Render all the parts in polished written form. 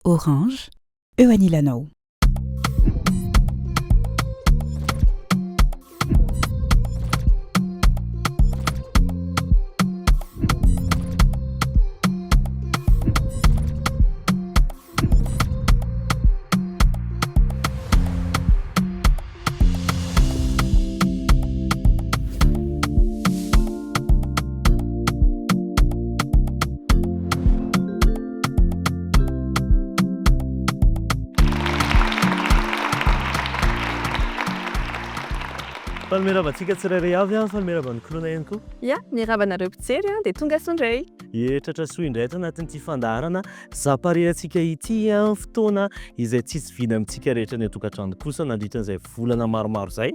Orange, eo anilanao. Falmeravantsika tsirairay avy a falmeravan'ny kolona ihany koa. Ia, miaravanareo mpijery dia tonga sondray. Tratra soa indray ato anatin'ity fandaharana zaparehantsika ity a fotoana izay tsisy vina amintsika rehetra ny atokantrano kosa nandritran'izay volana maromaro izay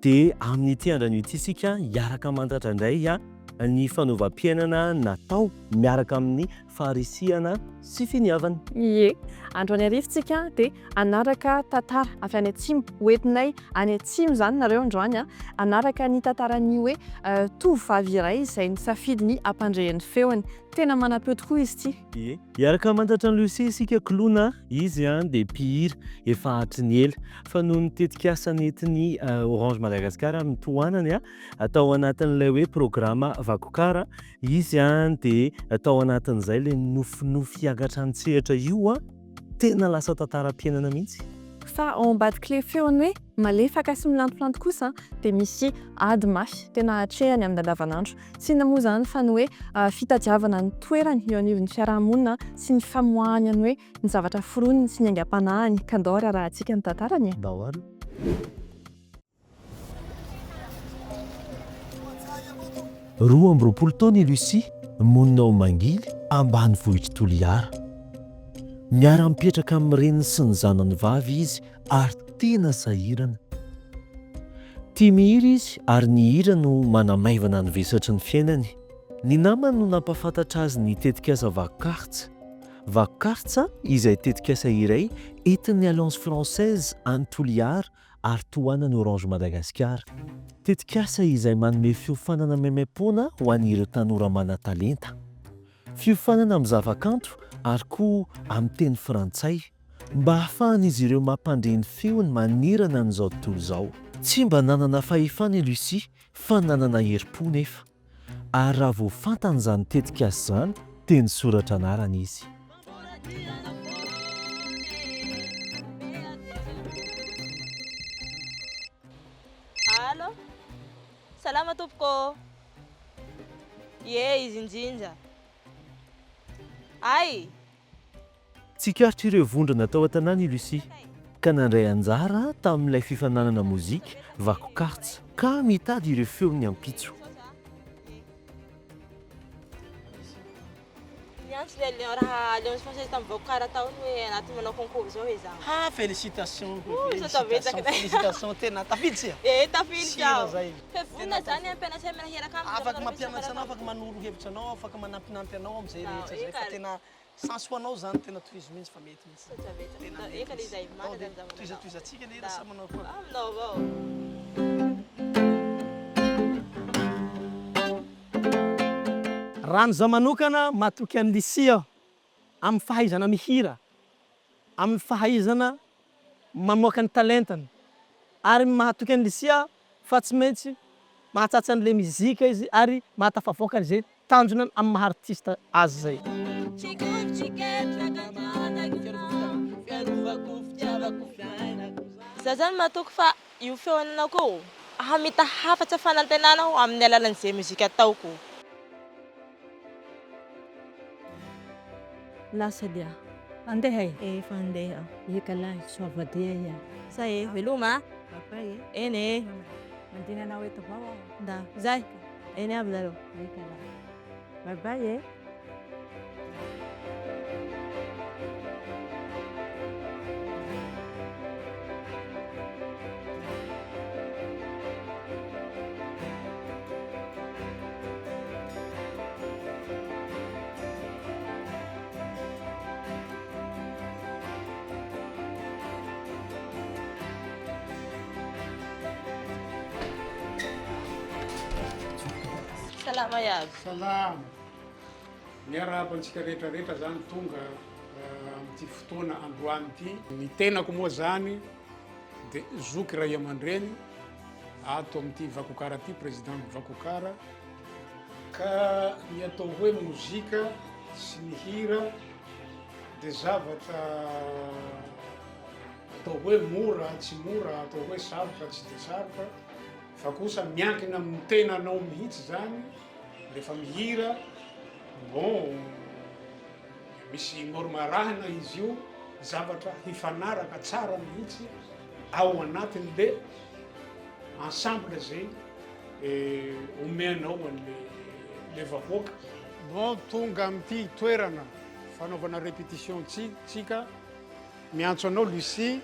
dia amin'ity andro an'ity isika hiaraka mantatra indray ny fanaovam-piainana natao miaraka amin'ny faharisihana sy finiavana. Ie, andro any arifontsika dia anaraka tantara avy any atsimo hoentinay any atsimo izany nareo androany anaraka ny tantaran'ny hoe tovovavy iray izay nisafidy ny hampandrehan'ny feony. Tena manam-peo tokoa izy ity. Ie, hiaraka mantatra ny Lucie isika kolona izy dia mpihira efa hatry ela fa noho ny tetikasa nentin'ny Orange Madagascar amin'ny tohanany atao anatin'ilay hoe programa vakokara izy dia atao anatin'izay ilay nofinofy hiagatran-tsehatra io tena lasa tantaram-piainana mihitsy. Fa ao ambadika ilay feony hoe malefaka sy milantolanto kosa dia misy ady mafy tena hatrehany amin'ny andavanandro. Tsy inona moa izany fa ny hoe fitadiavana ny toerany eo anivon'ny fiarahamonina sy ny famoahany ny hoe ny zavatra foroniny sy ny aingam-panahiny kandora raha antsika ny tantarany. Dahoara. Roa amby roapolo taona i Lucie monina ao Mangily ambany vohitra Toliara. Miara-mipetraka amin'ny reniny sy ny zanany vavy izy ary tena sahirana. Tia mihira izy ary ny hira no manamaivana ny vesatry ny fiainany. Ny namany no nampafantatra azy ny tetikasa vakokartsa. Vakokartsa izay tetikasa iray entin'ny Alliance Française any Toliara ary tohanany Orange Madagascar. Tetikasa izay manome fiofanana maimaim-poana ho an'ireo tanora mana-talenta. Fiofanana amin'ny zavakanto ary koa amin'ny teny frantsay mba hahafahan'izy ireo mampandre ny feony manirana n'izao tontolo izao. Tsy mba nanana fahefana i Lucie fa nanana herim-po nefa. Ary raha vao fantan'izany tetikasa izany dia nisoratra anarana izy. Halo, salama tompoko. Ie, izy indrindra. Ay, Tsikaritry ireo vondrona tao an-tanàna i Lucie ka nandray anjara tamin'ilay fifananana mozika vakokartsa ka mitady ireo feony ampitso. niantso le raha Alliance Française tamin'ny vakokara taony hoe anaty manao concours zao izaho. Félicitations. Félicitations tena tafiditsy. Tafiditsy aho. Fe vonona zany ampianatra amin'ny hiaraka aminy. Afaka mampianatra anao, afaka manoro hevitra anao, afaka manampinampy anao amin'izay rehetra zay fa tena chance ho anao zany tena tohizo mihitsy fa mety mihitsy. Eka le izay mana zany zaho. Tohizatsika lera sa manao koa. Aminao avao. Rano za manokana matoky an'i Lucie amin'ny fahaizana mihira, amin'ny fahaizana mamoaka ny talentany ary mahatoky an'i Lucie fa tsy maintsy mahatsatsa an'ilay muzika izy ary mahatafavoaka an'izay tanjona amin'ny maha-artiste azy zay. Za zany matoky fa io feonanako hamita hafatra fanantenana amin'ny alalan'izay muzika ataoko. Lasa dia. Andeha ai? Efa andeha. Eka lahy, soavadia ia. Sa veloma? Papay e. Eny. Mandinanao eto avao aho. Da, zay. Eny aby zareo. Eka lahy. Bye-bye e. Salama yazy. Salama. Niarabantsika rehetrarehetra zany tonga amin'ity fotoana androany ity. Ny tenako moa zany dia zoky ray aman-dreny ato amin'ity vakokara ity, président vakokara, ka ny atao hoe mozika sy ny hira dia zavatra atao hoe mora tsy mora, atao hoe sarotra tsy dia sarotra, fa kosa miankina amin'ny tenanao mihitsy zany rehefa mihira. Bon, misy normarahina izy io, zavatra hifanaraka tsara mihitsy ao anatiny le ensemble zay omenao an'le vahoaka. Bon, tonga amin'ity toerana fanaovana répétition tsika, miantso anao Lucie,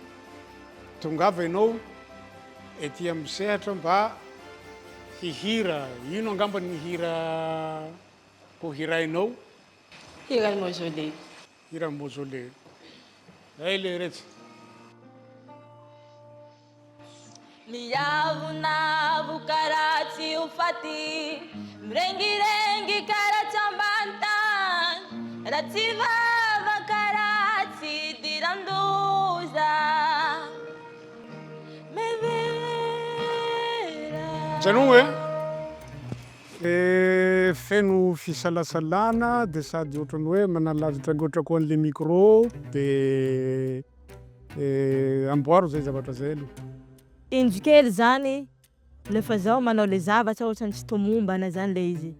tongava ianao ety amin'ny sehatra mba hihira. Ino angamba ny hira ko hirainao? Hira mausolée. Hira mausolée. Le retsy. Miavonavo karatsy ho faty, mirengirengy karatsy ambany tany, raha tsy vava karatsy diran-doza. Janono feno fisalasalana dia sady ohatrany hoe manalavitra angotrako an'le micro dia amboaro zay zavatra zay aloha. Indro kely zany lefa zaho manao le zavatra ohatrany tsy tomombana zany le izy,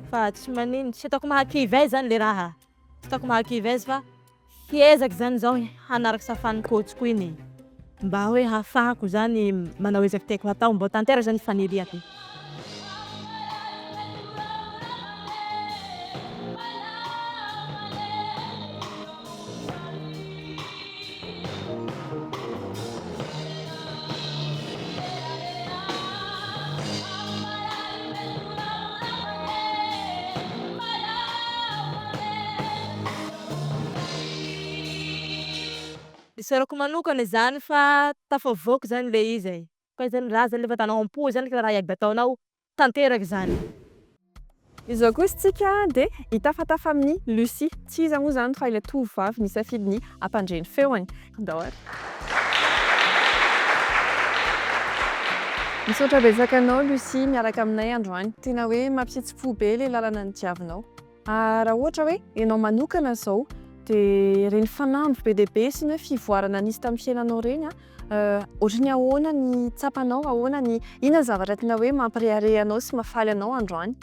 fa tsy manino, tsy ataoko mahakivy zany le raha, tsy ataoko mahakivy fa hiezaky zany zaho hanaraky safan'ny coachko iny mba hoe hahafahako zany manao ezaky tiako hatao mba tantera zany faniriako. Isorako manokana zany fa tafavoaka zany le izy. Koa zany raha zany lefa atanao am-po zany ka raha iaby ataonao tanteraky zany. Izao koa isika dia hitafatafa amin'ny Lucie. Tsy iza moa zany fa ilay tovovavy nisafidy ny ampandreny feony. Dahory. Misaotra betsaka anao Lucie miaraka aminay androany. Tena hoe mampihetsi-po be ilay lalana nidiavinao. Raha ohatra hoe ianao manokana zao dia reny fanamby be dia be sy ny hoe fivoarana nisy tamin'ny fiainanao reny ohatrany ahoana ny tsapanao, ahoana ny inona zavatra tena hoe mampireare anao sy mahafaly anao androany?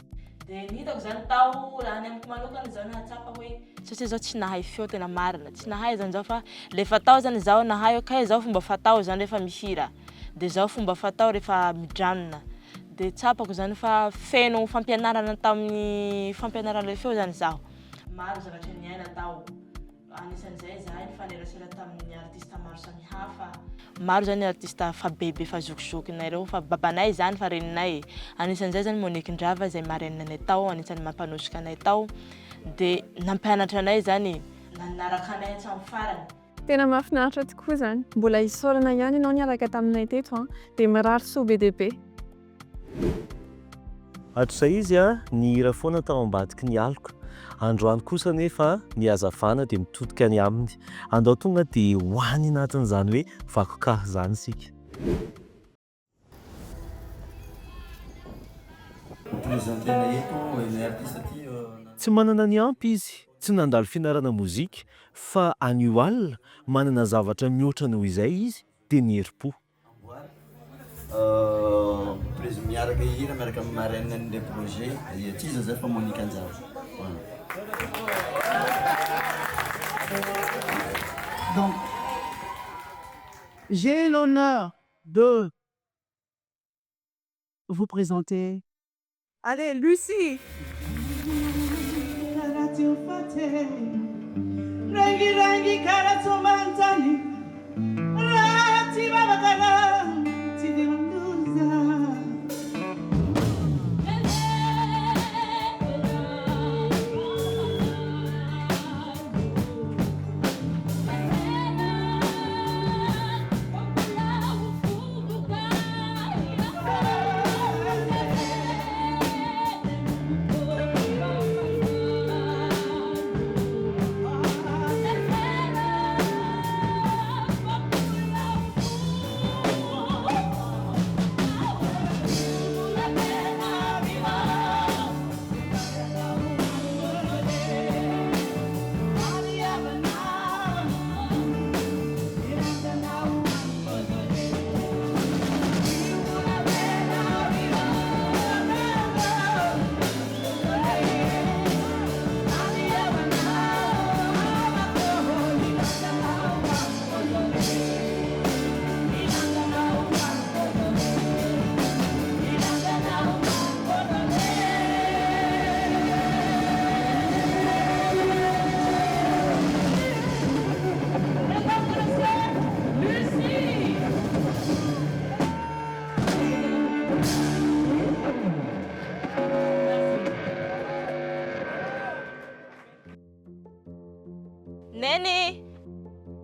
Dia ny hitako zany tao raha ny amiko manokana zao nahatsapa hoe satria zao tsy nahay feo tena marina, tsy nahay zany zao fa le fatao zany zao nahay okay zao fomba fatao zany rehefa mihira, dia zao fomba fatao rehefa midranona. Dia tsapako zany fa feno fampianarana tamin'ny fampianarana feo zany zaho. Maro zavatra niaina tao. Anisan'izay zahay nifanerasera tamin'ny artista maro samihafa. Maro zany artista fa bebe fa zokizokinay reo, fa babanay zany fa reninay. Anisan'izay zany Monique Ndrava zay mareninanay tao, anisan'ny mampanosika anay tao. Dia nampianatra anay zany, nanaraka anay hatramin'ny farany. Tena mahafinaritra tokoa zany. Mbola isaorana ihany ianao niaraka taminay teto dia mirary soa be dia be. Hatrizay izy ny hira foana tao ambadiky ny aloko. Androany kosa nefa ny hazavana dia mitodika ny aminy. Andao tonga dia hoany anatin'izany hoe vakokahy zany isika. Tsy manana ny ampy izy, tsy nandalo fianarana mozika, fa anio alina manana zavatra mihoatra noho izay izy dia ny herim-po. Président miaraka hira miaraka amin'ny marraine an'ilay projet tiza zay fa Monique Ndrava. Donc, j'ai l'honneur de vous présenter. Allez, Lucie!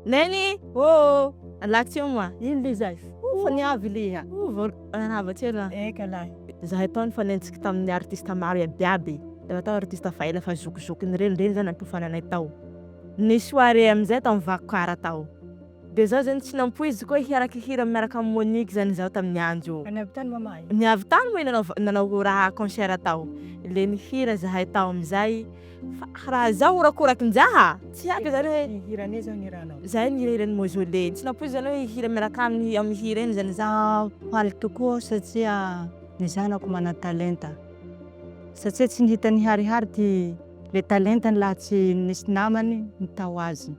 Neny! Oh! Alaksio moa. Ino le zay? Fa niavy leha. Anavatsela. Eka lahy. Zahay tao nifanenjika tamin'ny artista maro iabiaby. Rehefa tao artista faela fa zokizokiny reny zany ampifananay tao. Ny soirée am'izay tao mivakokara tao. De zao zany tsy nampoizy koa hiarakihira miaraka amin'ny Monique zany zao tamin'ny andro. Anavy tany mamay. Niavy tany moa nanao raha concert tao. Le nihira zahay tao am'izay. Fa raha zao orakorakin-jaha. Tsy haiko zany hoe Hirane zao ni ranao. zahay nihirany mausolée. Tsy nampoizy zany hoe hira miaraka amin'ny hira eny zany zao. Faly tokoa satria ny zanako mana talenta. Satria tsy nihita ny harihary ty le talentany laha tsy nisy namany nitao azy.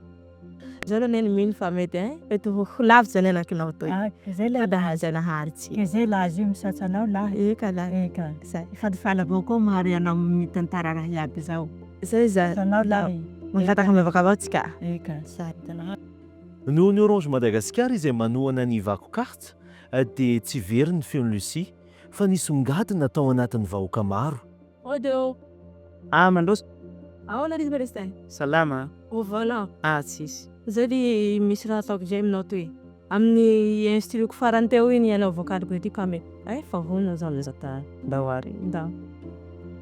Zao aloha neny mino fa mety mety ho lavitsy zany anakinao toy. Zay le Adahajanahary tsy. zay laha azy io misatsanao lahy. Eka lahy. Eka. Zay. Falifaly avao koa mahary anao mitantara raha iaby zao. Zay zany. Sanao lahy. Mangataka miavaka avao tsika. Eka. Noho ny Orange Madagasikara izay manohana ny vakokarta dia tsy very ny feon'ny Lucie fa nisy songadina tao anatin'ny vahoaka maro. Odeo. Mandroso. Ahoana ry Berestain? Salama. Voilà. Tsisy. Zao ry misy raha ataoko zay aminao toy. Amin'ny instruko farany teo iny ianao vokaliko ity ka me. Fahavonona zao am'izao ta. Dawary. Da.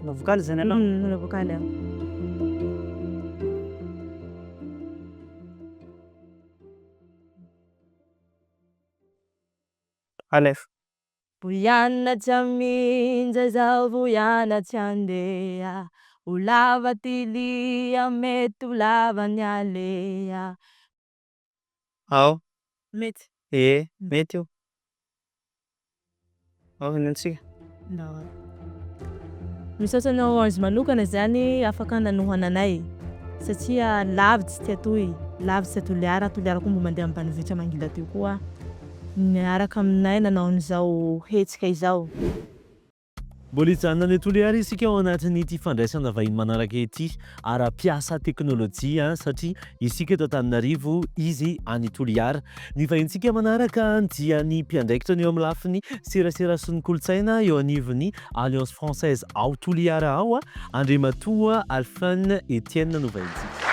Na vokaly zany anao. Na vokaly. Alef. Buyana chaminja za buyana chandea. Ulava tilia metu lava nyalea. Ao. Mety. Mety io. Ny antsika. Misaosanao azy manokana zany afaka nanohananay satria lavitsy ty atoy, lavitsy Toliara koa mbo mandeha ambanivohitra mangila teo koa. Miaraka aminay nanao an'izao hetsika izao. Mbola hijanona ny Toliara isika ao anatin'ity fandraisana vahiny manaraka ity ara-piasa teknôlôjia satria isika eto Antananarivo izy any Toliara. Ny vahintsika manaraka dia ny mpiandraikitra ny eo amin'ny lafiny serasera sy ny kolontsaina eo anivon'ny Alliance Française ao Toliara ao Andriamatoa Alphane Etienne no vahintsika.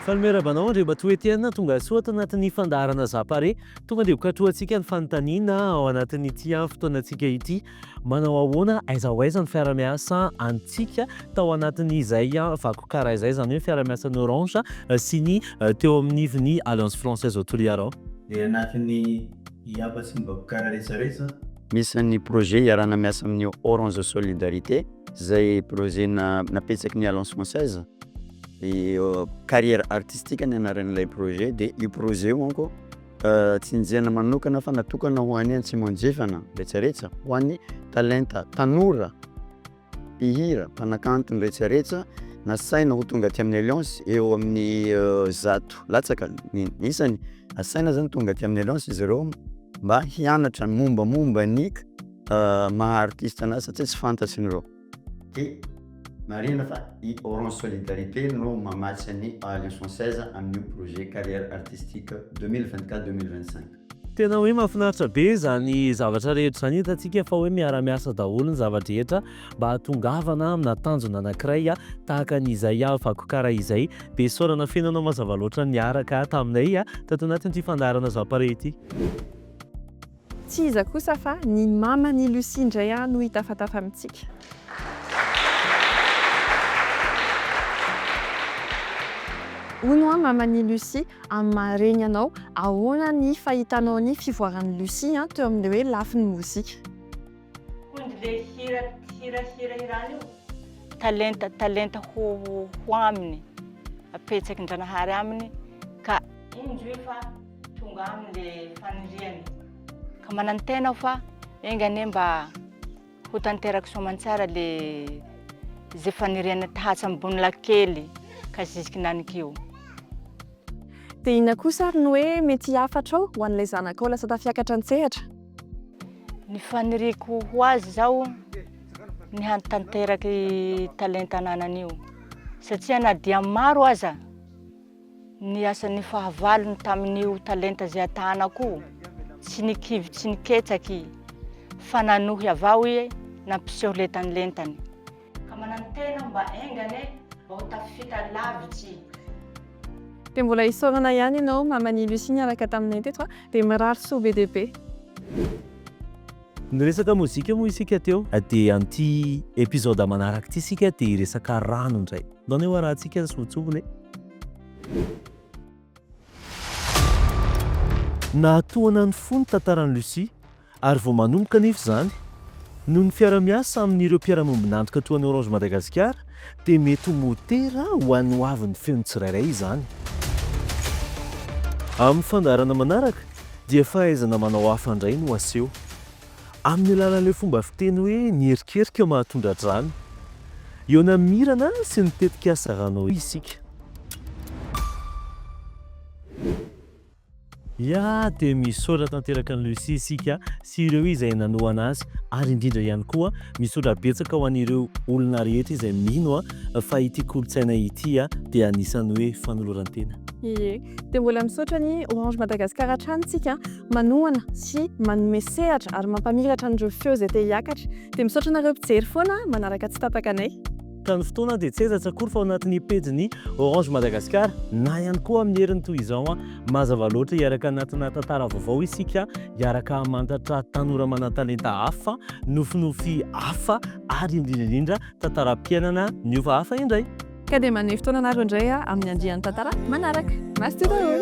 Falmerabanao Andriamatoa Etienne tonga soa ato anatin'ny fandaharana zapare tonga dia hokatroantsika ny fanontaniana ao anatin'ity fotoanantsika ity manao ahoana aiza ho aiza ny fiara-miasa antsika tao anatin'izay vakokara izay zany hoe fiara-miasan'ny Orange sy ny teo amin'ivon'ny Alliance Française au Toliara. Dia anatin'ny hiabatsy ny vakokara rehetrarehetra misy ny projet iarana miasa amin'ny Orange Solidarité zay projet napetsaky ny Alliance Française carrière artistique ny anaran'ilay projet dia io projet io manko tsinjena manokana fa natokana ho an'ny Antsimandrefana rehetrarehetra ho an'ny talenta tanora mpihira mpanakantony rehetrarehetra nasaina ho tonga aty amin'ny Alliance eo amin'ny zato latsaka isany asaina zany tonga aty amin'ny Alliance izy ireo mba hianatra mombamomba ny maha artiste anazy satria tsy fantatsin'ireo. Marina fa i Orange Solidarité no mamatsy ny Alliance Française amin'ny projet carrière artistique 2024-2025. Tena hoe mahafinaritra be zany zavatra rehetra zany hitantsika fa hoe miara-miasa daholo ny zavatra rehetra mba hatongavana amina tanjona anankiray tahaka an'izay vakokara izay dia saorana fiainanao mazava loatra niaraka taminay tato anatin'ity fandaharana zapare ity. Tsy iza kosa fa ny mama ny Lucie indray no hitafantafa amintsika. Hono mamany Lucie amin'ny anao ahoana ny fahitanao ny fivoaran'ny Lucie teo amin'ny hoe lafin'ny mozika. Ondre hirahirany io talenta ho aminy apetsaky ndranaharry aminy ka indroe fa tonga aminy le faniriany ka manantena fa engane mba ho tanteraka soamantsara le zay faniriana tahatsy ambony lakely ka zisiky nanikio. Dia ina kosa no hoe mety hafatra ho an'ilay zanakao lasa tafiakatra an-tsehatra. Ny faniriko ho azy zao ny hantanteraky talenta ananany io satria na dia maro aza ny asan'ny fahavalony tamin'io talenta zay atanako tsy nikivy tsy niketsaky fa nanohy avao ie nampiseho lentanilentany ka manantena mba engane mba ho tafita lavitsy. Dia mbola isaorana ihany ianao mamany Lucie niaraka taminay teto dia mirary soa be dia be. Niresaka mozika moa isika teo dia an'ity épisode manaraka ity isika dia hiresaka rano indray. Ndao ny hoarantsika ny sotsovony. Nahatoana ny fony tantaran'i Lucie ary vao manomboka nefa izany noho ny fiara-miasa amin'ireo mpiara-mombinantoka toa ny Orange Madagasikara dia mety ho motera ho an'ny hoavin'ny feony tsirairay izany. Amin'ny fandarana manaraka dia fahaizana manao hafa indray no aseho. Amin'ny alalan'ilay fomba fiteny hoe nierikerika mahatondra drano. Eo na mirana sy nitetika asa ranao isika. Ya dia misaotra tanteraka ny Lucie isika sy ireo izay nanohana azy ary indrindra ihany koa misaotra betsaka ho an'ireo olona rehetra izay mino fa ity kolontsaina ity dia anisany hoe fanoloran-tena. Ie, dia mbola misaotra ny Orange Madagasikara hatramintsika manohana sy manome sehatra ary mampamiratra an'ireo feo izay te hiakatra. Dia misaotra anareo mpijery foana manaraka tsy tapaka anay. Ka ny fotoana dia tsy aiza tsakory fa ao anatin'ny pejiny Orange Madagasikara na ihany koa amin'ny heriny toy izao mazava loatra hiaraka anatina tantara vaovao isika hiaraka mantatra tanora mana-talenta hafa, nofinofy hafa ary indrindra tantaram-piainana niova hafa indray. Ka dia manome fotoana anareo indray amin'ny andiany tantara manaraka. Masy daholo.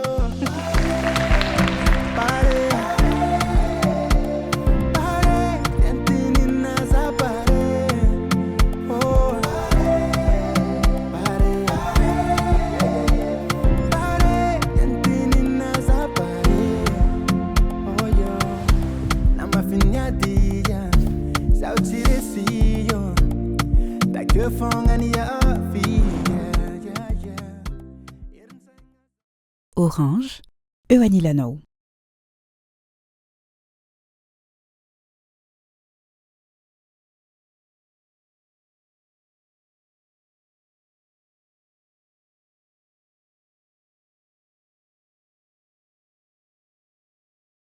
Orange, eo ianao.